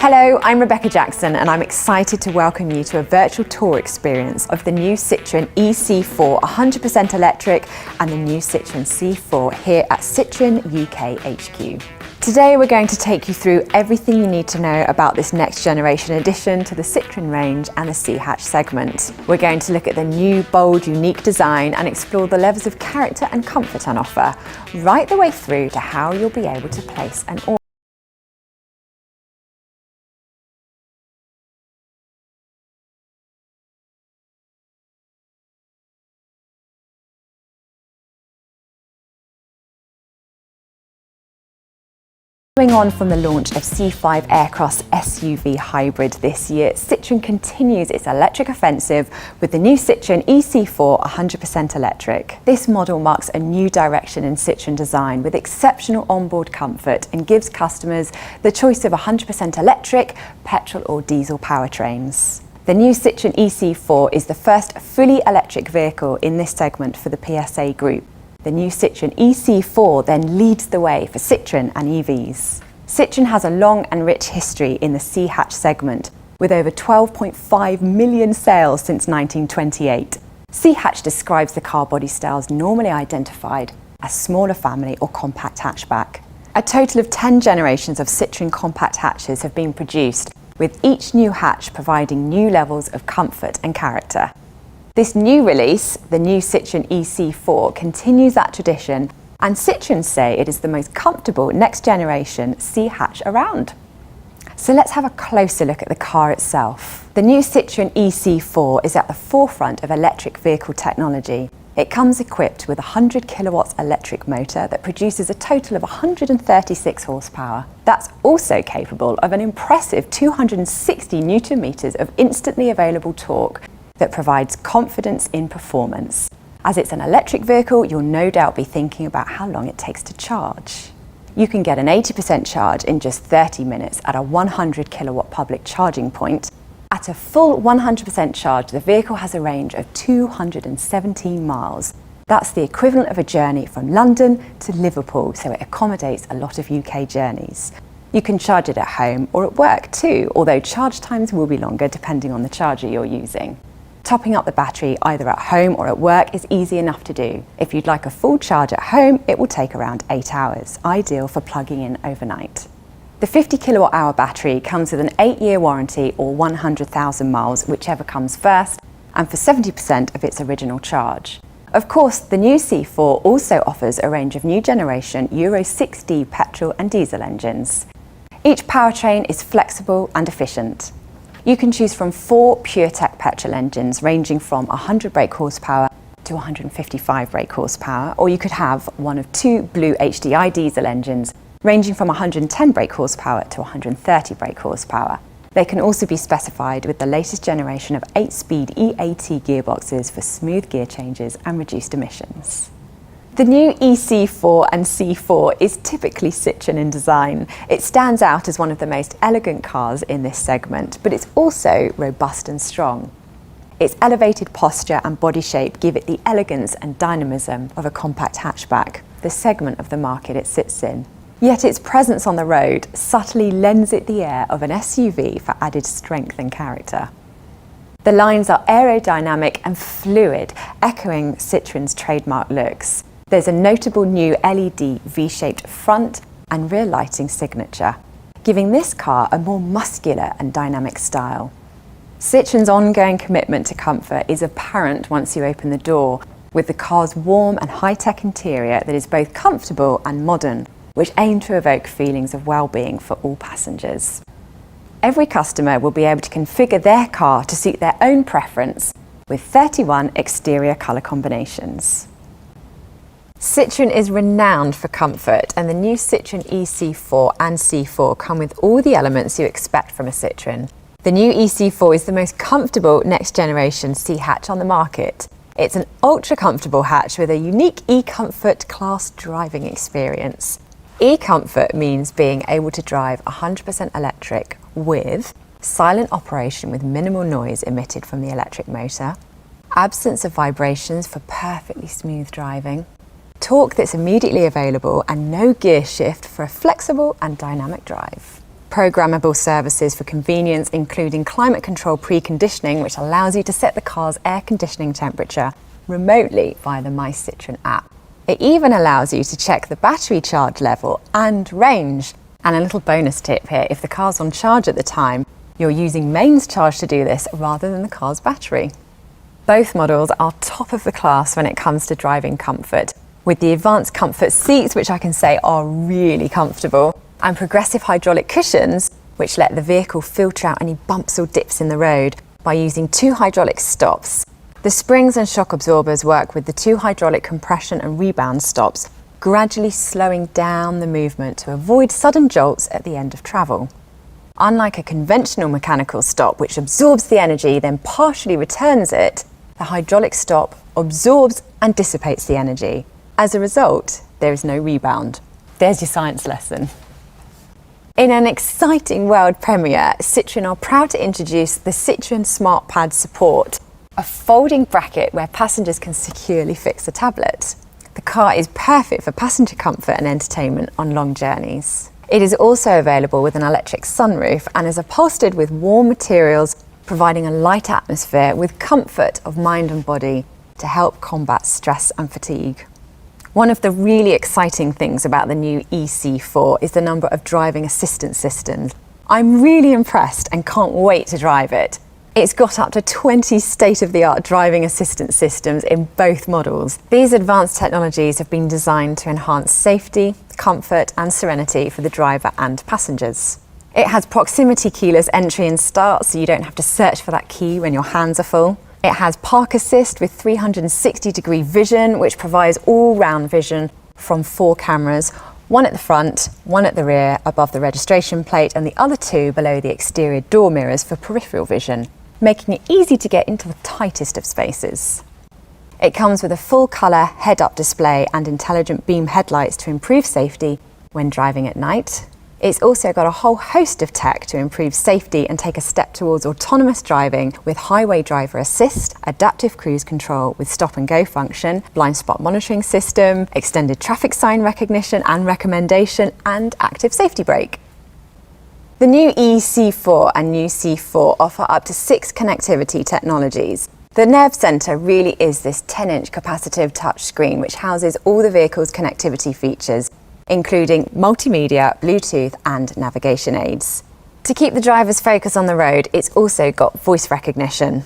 Hello, I'm Rebecca Jackson and I'm excited to welcome you to a virtual tour experience of the new Citroen E-C4 100% electric and the new Citroen C4 here at Citroen UK HQ. Today we're going to take you through everything you need to know about this next generation addition to the Citroen range and the C-hatch segment. We're going to look at the new, bold, unique design and explore the levels of character and comfort on offer, right the way through to how you'll be able to place an order. Following on from the launch of C5 Aircross SUV hybrid this year, Citroen continues its electric offensive with the new Citroen E-C4 100% electric. This model marks a new direction in Citroen design with exceptional onboard comfort and gives customers the choice of 100% electric, petrol or diesel powertrains. The new Citroen E-C4 is the first fully electric vehicle in this segment for the PSA Group. The new Citroen E-C4 then leads the way for Citroen and EVs. Citroen has a long and rich history in the C-hatch segment, with over 12.5 million sales since 1928. C-hatch describes the car body styles normally identified as smaller family or compact hatchback. A total of 10 generations of Citroen compact hatches have been produced, with each new hatch providing new levels of comfort and character. This new release, the new Citroen E-C4, continues that tradition, and Citroen say it is the most comfortable next-generation C-hatch around. So let's have a closer look at the car itself. The new Citroen E-C4 is at the forefront of electric vehicle technology. It comes equipped with a 100 kilowatts electric motor that produces a total of 136 horsepower. That's also capable of an impressive 260 newton meters of instantly available torque, that provides confidence in performance. As it's an electric vehicle, you'll no doubt be thinking about how long it takes to charge. You can get an 80% charge in just 30 minutes at a 100 kilowatt public charging point. At a full 100% charge, the vehicle has a range of 217 miles. That's the equivalent of a journey from London to Liverpool, so it accommodates a lot of UK journeys. You can charge it at home or at work too, although charge times will be longer depending on the charger you're using. Topping up the battery either at home or at work is easy enough to do. If you'd like a full charge at home, it will take around 8 hours, ideal for plugging in overnight. The 50 kilowatt hour battery comes with an 8-year warranty or 100,000 miles, whichever comes first, and for 70% of its original charge. Of course, the new C4 also offers a range of new generation Euro 6D petrol and diesel engines. Each powertrain is flexible and efficient. You can choose from 4 PureTech petrol engines ranging from 100 brake horsepower to 155 brake horsepower, or you could have one of 2 Blue HDI diesel engines ranging from 110 brake horsepower to 130 brake horsepower. They can also be specified with the latest generation of 8-speed E80 gearboxes for smooth gear changes and reduced emissions. The new E-C4 and C4 is typically Citroen in design. It stands out as one of the most elegant cars in this segment, but it's also robust and strong. Its elevated posture and body shape give it the elegance and dynamism of a compact hatchback, the segment of the market it sits in. Yet its presence on the road subtly lends it the air of an SUV for added strength and character. The lines are aerodynamic and fluid, echoing Citroen's trademark looks. There's a notable new LED V-shaped front and rear lighting signature, giving this car a more muscular and dynamic style. Citroen's ongoing commitment to comfort is apparent once you open the door, with the car's warm and high-tech interior that is both comfortable and modern, which aim to evoke feelings of well-being for all passengers. Every customer will be able to configure their car to suit their own preference with 31 exterior colour combinations. Citroen is renowned for comfort, and the new Citroen E-C4 and C4 come with all the elements you expect from a Citroen. The new E-C4 is the most comfortable next-generation C-hatch on the market. It's an ultra-comfortable hatch with a unique e-comfort class driving experience. E-comfort means being able to drive 100% electric with silent operation with minimal noise emitted from the electric motor, absence of vibrations for perfectly smooth driving, torque that's immediately available, and no gear shift for a flexible and dynamic drive. Programmable services for convenience, including climate control preconditioning, which allows you to set the car's air conditioning temperature remotely via the My Citroen app. It even allows you to check the battery charge level and range. And a little bonus tip here, if the car's on charge at the time, you're using mains charge to do this rather than the car's battery. Both models are top of the class when it comes to driving comfort, with the advanced comfort seats, which I can say are really comfortable, and progressive hydraulic cushions, which let the vehicle filter out any bumps or dips in the road by using 2 hydraulic stops. The springs and shock absorbers work with the 2 hydraulic compression and rebound stops, gradually slowing down the movement to avoid sudden jolts at the end of travel. Unlike a conventional mechanical stop, which absorbs the energy, then partially returns it, the hydraulic stop absorbs and dissipates the energy. As a result, there is no rebound. There's your science lesson. In an exciting world premiere, Citroen are proud to introduce the Citroen SmartPad Support, a folding bracket where passengers can securely fix a tablet. The car is perfect for passenger comfort and entertainment on long journeys. It is also available with an electric sunroof and is upholstered with warm materials, providing a light atmosphere with comfort of mind and body to help combat stress and fatigue. One of the really exciting things about the new EC4 is the number of driving assistance systems. I'm really impressed and can't wait to drive it. It's got up to 20 state-of-the-art driving assistance systems in both models. These advanced technologies have been designed to enhance safety, comfort and serenity for the driver and passengers. It has proximity keyless entry and start, so you don't have to search for that key when your hands are full. It has park assist with 360-degree vision, which provides all-round vision from 4 cameras, 1 at the front, 1 at the rear above the registration plate, and the other 2 below the exterior door mirrors for peripheral vision, making it easy to get into the tightest of spaces. It comes with a full-colour head-up display and intelligent beam headlights to improve safety when driving at night. It's also got a whole host of tech to improve safety and take a step towards autonomous driving with highway driver assist, adaptive cruise control with stop and go function, blind spot monitoring system, extended traffic sign recognition and recommendation, and active safety brake. The new EC4 and new C4 offer up to 6 connectivity technologies. The nerve centre really is this 10-inch capacitive touchscreen which houses all the vehicle's connectivity features, including multimedia, Bluetooth and navigation aids. To keep the driver's focus on the road, it's also got voice recognition.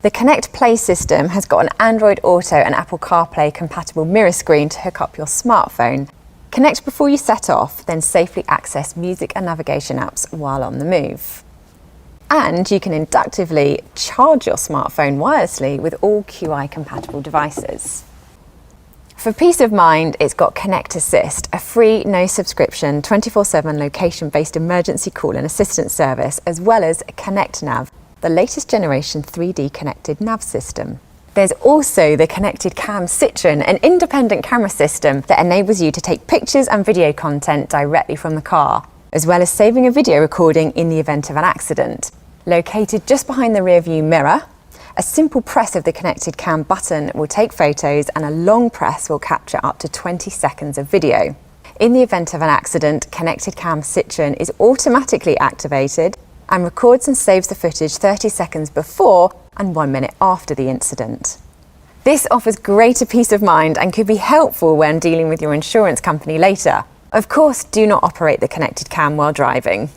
The Connect Play system has got an Android Auto and Apple CarPlay compatible mirror screen to hook up your smartphone. Connect before you set off, then safely access music and navigation apps while on the move. And you can inductively charge your smartphone wirelessly with all QI compatible devices. For peace of mind, it's got Connect Assist, a free, no-subscription, 24/7 location-based emergency call and assistance service, as well as Connect Nav, the latest generation 3D connected nav system. There's also the Connected Cam Citroen, an independent camera system that enables you to take pictures and video content directly from the car, as well as saving a video recording in the event of an accident. Located just behind the rear-view mirror, a simple press of the Connected Cam button will take photos and a long press will capture up to 20 seconds of video. In the event of an accident, Connected Cam Citroen is automatically activated and records and saves the footage 30 seconds before and 1 minute after the incident. This offers greater peace of mind and could be helpful when dealing with your insurance company later. Of course, do not operate the Connected Cam while driving.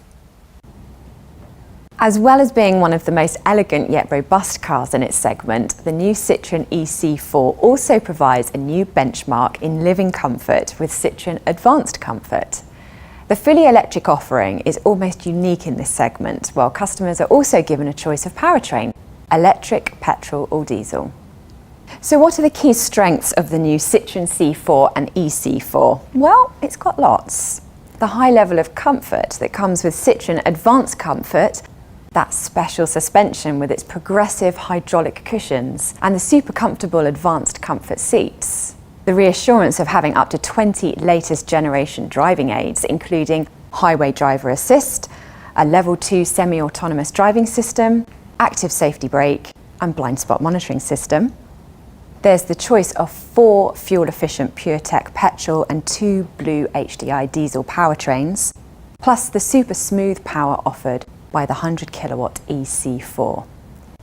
As well as being one of the most elegant yet robust cars in its segment, the new Citroen EC4 also provides a new benchmark in living comfort with Citroen Advanced Comfort. The fully electric offering is almost unique in this segment, while customers are also given a choice of powertrain: electric, petrol or diesel. So what are the key strengths of the new Citroen C4 and EC4? Well, it's got lots. The high level of comfort that comes with Citroen Advanced Comfort, that special suspension with its progressive hydraulic cushions and the super comfortable advanced comfort seats. The reassurance of having up to 20 latest generation driving aids, including highway driver assist, a level 2 semi-autonomous driving system, active safety brake and blind spot monitoring system. There's the choice of 4 fuel-efficient PureTech petrol and 2 blue HDI diesel powertrains. plus the super smooth power offered by the 100 kilowatt EC4.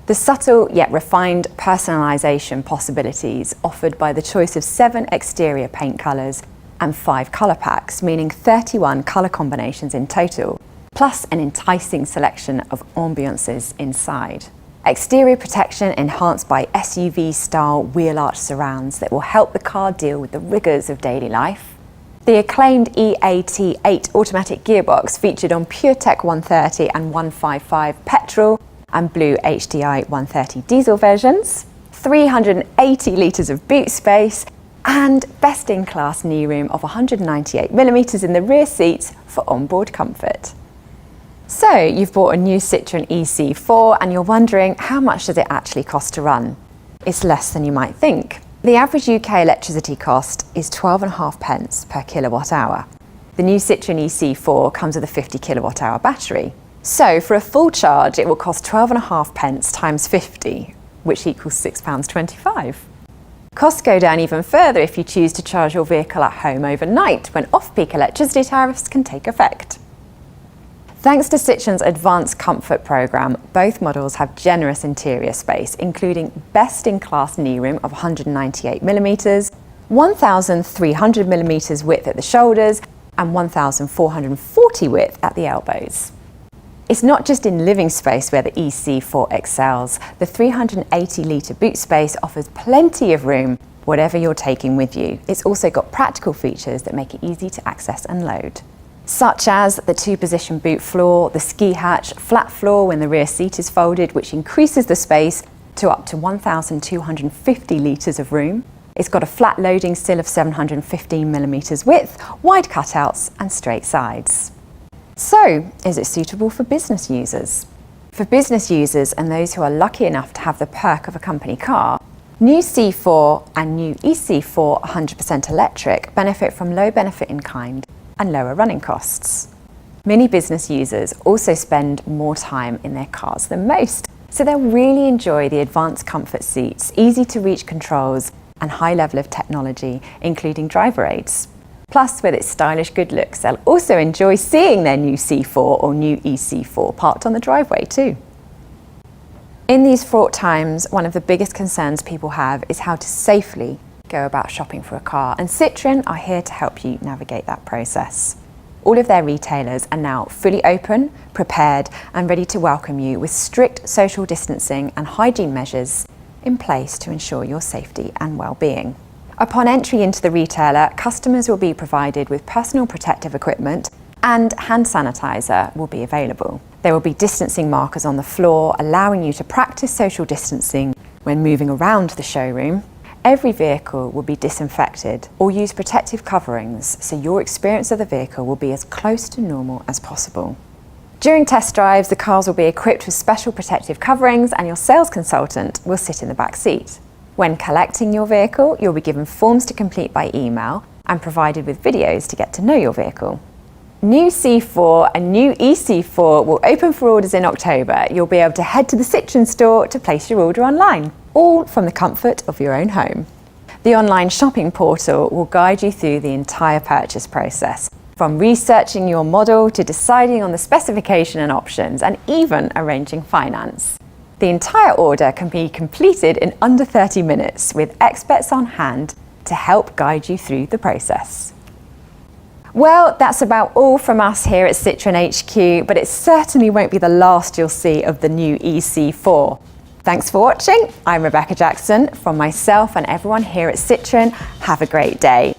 The subtle yet refined personalisation possibilities offered by the choice of 7 exterior paint colours and 5 colour packs, meaning 31 colour combinations in total, plus an enticing selection of ambiances inside. Exterior protection enhanced by SUV-style wheel arch surrounds that will help the car deal with the rigours of daily life. The acclaimed EAT8 automatic gearbox featured on PureTech 130 and 155 petrol and Blue HDI 130 diesel versions, 380 litres of boot space, and best-in-class knee room of 198mm in the rear seats for onboard comfort. So, you've bought a new Citroen EC4 and you're wondering, how much does it actually cost to run? It's less than you might think. The average UK electricity cost is 12.5 pence per kilowatt hour. The new Citroen EC4 comes with a 50 kilowatt hour battery. So, for a full charge, it will cost 12.5 pence times 50, which equals £6.25. Costs go down even further if you choose to charge your vehicle at home overnight, when off-peak electricity tariffs can take effect. Thanks to Citroen's Advanced Comfort programme, both models have generous interior space, including best-in-class knee room of 198mm, 1,300mm width at the shoulders, and 1,440 width at the elbows. It's not just in living space where the EC4 excels. The 380-litre boot space offers plenty of room, whatever you're taking with you. It's also got practical features that make it easy to access and load, such as the 2-position boot floor, the ski hatch, flat floor when the rear seat is folded, which increases the space to up to 1,250 litres of room. It's got a flat loading sill of 715mm width, wide cutouts and straight sides. So, is it suitable for business users? For business users and those who are lucky enough to have the perk of a company car, new C4 and new EC4 100% electric benefit from low benefit in kind and lower running costs. Many business users also spend more time in their cars than most, so they'll really enjoy the advanced comfort seats, easy to reach controls, and high level of technology, including driver aids. Plus, with its stylish good looks, they'll also enjoy seeing their new C4 or new EC4 parked on the driveway too. In these fraught times, one of the biggest concerns people have is how to safely go about shopping for a car, and Citroen are here to help you navigate that process. All of their retailers are now fully open, prepared and ready to welcome you with strict social distancing and hygiene measures in place to ensure your safety and well-being. Upon entry into the retailer, customers will be provided with personal protective equipment and hand sanitizer will be available. There will be distancing markers on the floor, allowing you to practice social distancing when moving around the showroom. Every vehicle will be disinfected or use protective coverings, so your experience of the vehicle will be as close to normal as possible. During test drives, the cars will be equipped with special protective coverings and your sales consultant will sit in the back seat. When collecting your vehicle, you'll be given forms to complete by email and provided with videos to get to know your vehicle. New C4 and new EC4 will open for orders in October. You'll be able to head to the Citroen store to place your order online, all from the comfort of your own home. The online shopping portal will guide you through the entire purchase process, from researching your model to deciding on the specification and options, and even arranging finance. The entire order can be completed in under 30 minutes with experts on hand to help guide you through the process. Well, that's about all from us here at Citroen HQ, but it certainly won't be the last you'll see of the new EC4. Thanks for watching. I'm Rebecca Jackson. From myself and everyone here at Citroen, have a great day.